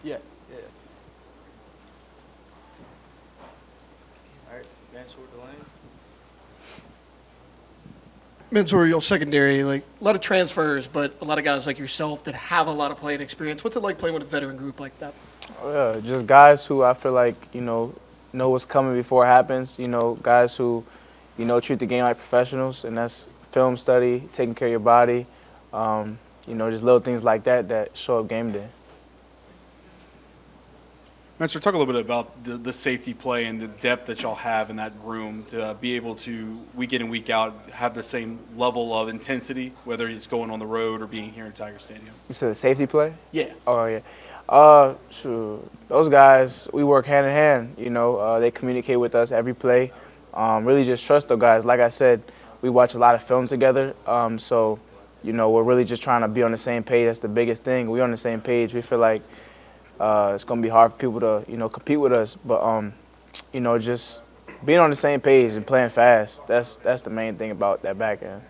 Yeah. Yeah. All right, Mansoor, Delane. Mansoor, your secondary, like a lot of transfers, but a lot of guys like yourself that have a lot of playing experience. What's it like playing with a veteran group like that? Yeah, just guys who I feel like know what's coming before it happens. Guys who treat the game like professionals, and that's film study, taking care of your body, just little things like that that show up game day. Master, talk a little bit about the safety play and the depth that y'all have in that room to be able to, week in and week out, have the same level of intensity, whether it's going on the road or being here in Tiger Stadium. You said the safety play? Yeah. Oh yeah. Sure. Those guys, we work hand in hand. They communicate with us every play. Really just trust those guys. Like I said, we watch a lot of film together. We're really just trying to be on the same page. That's the biggest thing. We're on the same page. We feel like it's gonna be hard for people to compete with us, but just being on the same page and playing fast. That's the main thing about that back end.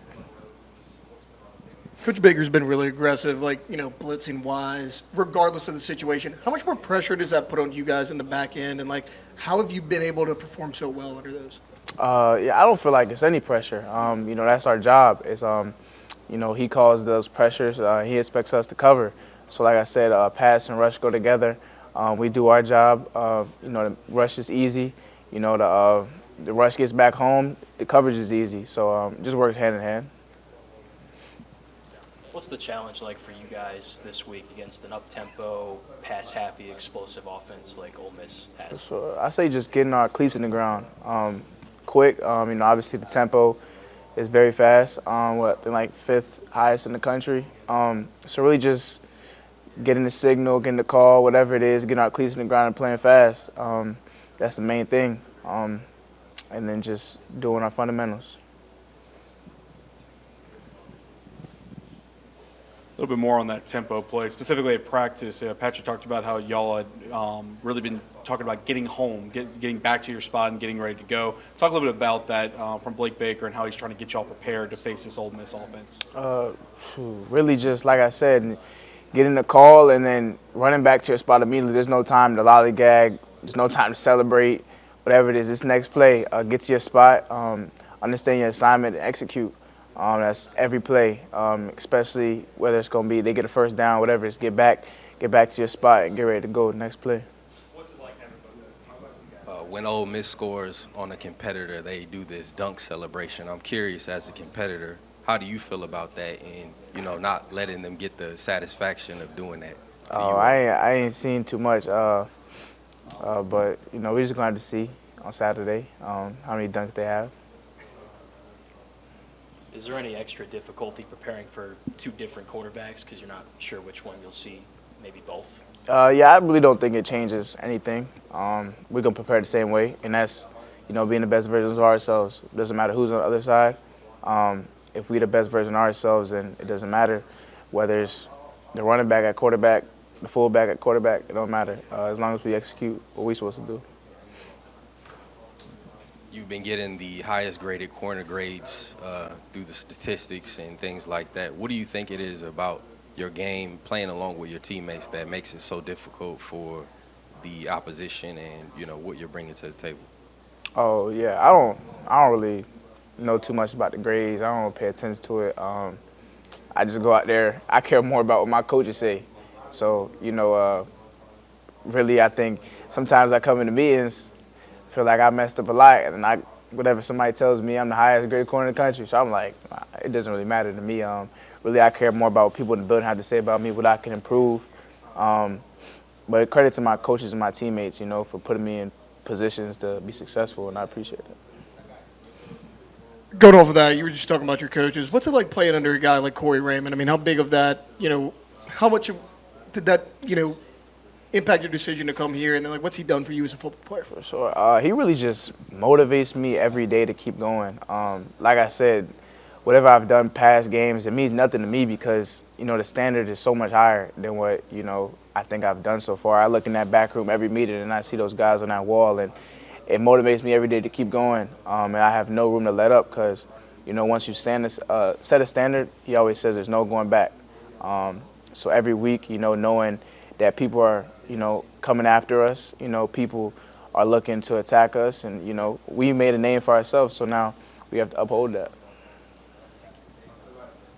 Coach Baker's been really aggressive, like, blitzing wise, regardless of the situation. How much more pressure does that put on you guys in the back end? And, like, how have you been able to perform so well under those? Yeah, I don't feel like it's any pressure. That's our job. He calls those pressures. He expects us to cover. So, like I said, pass and rush go together. We do our job. The rush is easy. The rush gets back home. The coverage is easy. So, just works hand in hand. What's the challenge like for you guys this week against an up-tempo, pass-happy, explosive offense like Ole Miss has? So I say just getting our cleats in the ground, quick. Obviously the tempo is very fast. They're like fifth highest in the country. So really just getting the signal, getting the call, whatever it is, getting our cleats in the ground and playing fast. That's the main thing. And then just doing our fundamentals. A little bit more on that tempo play, specifically at practice. Patrick talked about how y'all had really been talking about getting home, getting back to your spot and getting ready to go. Talk a little bit about that from Blake Baker and how he's trying to get y'all prepared to face this Ole Miss offense. Really just, like I said, getting the call and then running back to your spot immediately. There's no time to lollygag. There's no time to celebrate. Whatever it is, this next play, get to your spot, understand your assignment, and execute. That's every play, especially whether it's going to be they get a first down, whatever it is, get back to your spot and get ready to go next play. When Ole Miss scores on a competitor, they do this dunk celebration. I'm curious, as a competitor, how do you feel about that and, not letting them get the satisfaction of doing that to you? I ain't seen too much, but, we're just going to have to see on Saturday how many dunks they have. Is there any extra difficulty preparing for two different quarterbacks because you're not sure which one you'll see, maybe both? Yeah, I really don't think it changes anything. We're going to prepare the same way, and that's, being the best versions of ourselves. It doesn't matter who's on the other side. If we're the best version of ourselves, then it doesn't matter whether it's the running back at quarterback, the fullback at quarterback. It don't matter as long as we execute what we're supposed to do. You've been getting the highest graded corner grades through the statistics and things like that. What do you think it is about your game, playing along with your teammates, that makes it so difficult for the opposition and, what you're bringing to the table? Oh yeah, I don't really know too much about the grades. I don't pay attention to it. I just go out there. I care more about what my coaches say. So really, I think sometimes I come into meetings, feel like I messed up a lot, and whatever somebody tells me, I'm the highest graded corner in the country. So I'm like, it doesn't really matter to me. Really, I care more about what people in the building have to say about me, what I can improve. But credit to my coaches and my teammates, for putting me in positions to be successful, and I appreciate it. Going off of that, you were just talking about your coaches. What's it like playing under a guy like Corey Raymond? I mean, how big of that, how much did that, impact your decision to come here? And then, like, what's he done for you as a football player? For sure. He really just motivates me every day to keep going. Like I said, whatever I've done past games, it means nothing to me because, the standard is so much higher than what, I think I've done so far. I look in that back room every meeting and I see those guys on that wall, and it motivates me every day to keep going. And I have no room to let up because, once you set a standard, he always says there's no going back. So every week, knowing that people are, coming after us. People are looking to attack us, and, we made a name for ourselves, so now we have to uphold that.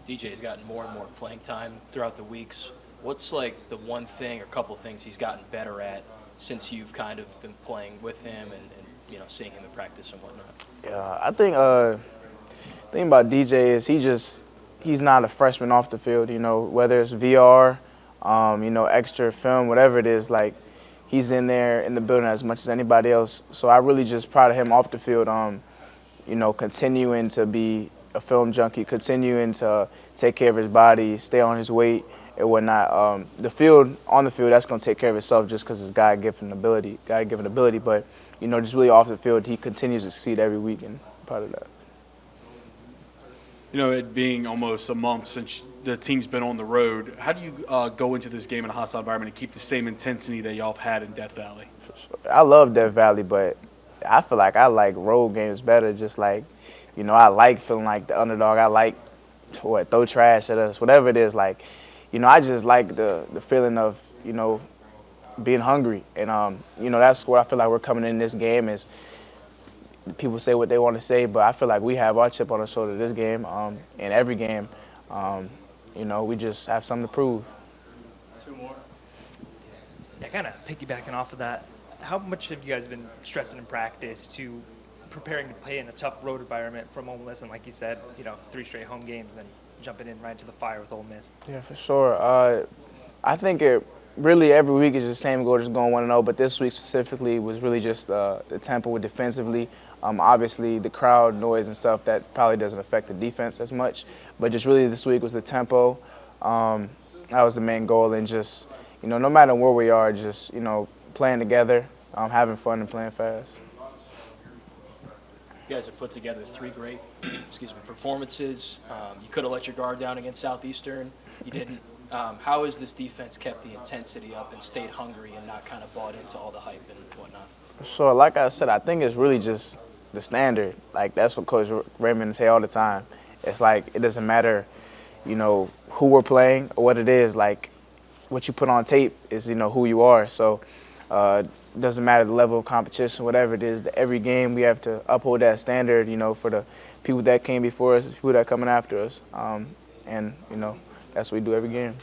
DJ's gotten more and more playing time throughout the weeks. What's like the one thing or couple things he's gotten better at since you've kind of been playing with him and seeing him in practice and whatnot? Yeah, I think thing about DJ is he's not a freshman off the field. Whether it's VR, extra film, whatever it is, like he's in there in the building as much as anybody else. So I really just proud of him off the field. Continuing to be a film junkie, continuing to take care of his body, stay on his weight and whatnot. On the field, that's going to take care of itself just because it's God-given ability. But, just really off the field, he continues to succeed every week, and I'm proud of that. It being almost a month since the team's been on the road, how do you go into this game in a hostile environment and keep the same intensity that y'all have had in Death Valley? I love Death Valley, but I feel like I like road games better. Just like, I like feeling like the underdog. I like throw trash at us, whatever it is. Like, I just like the feeling of being hungry, and that's what I feel like we're coming in this game is. People say what they want to say, but I feel like we have our chip on our shoulder this game, and every game. We just have something to prove. Two more. Yeah, kind of piggybacking off of that, how much have you guys been stressing in practice to preparing to play in a tough road environment from Ole Miss, and like you said, 3 straight home games, then jumping in right into the fire with Ole Miss? Yeah, for sure. I think it really every week is the same goal, just going 1-0, but this week specifically was really just the tempo defensively. Obviously, the crowd noise and stuff, that probably doesn't affect the defense as much. But just really this week was the tempo. That was the main goal. And just, no matter where we are, just, playing together, having fun and playing fast. You guys have put together 3 great performances. You could have let your guard down against Southeastern. You didn't. How has this defense kept the intensity up and stayed hungry and not kind of bought into all the hype and whatnot? So, like I said, I think it's really just the standard. Like, that's what Coach Raymond say all the time. It's like it doesn't matter, who we're playing or what it is. Like, what you put on tape is, who you are. So, it doesn't matter the level of competition, whatever it is. Every game we have to uphold that standard, for the people that came before us, the people that are coming after us. And, that's what we do every game.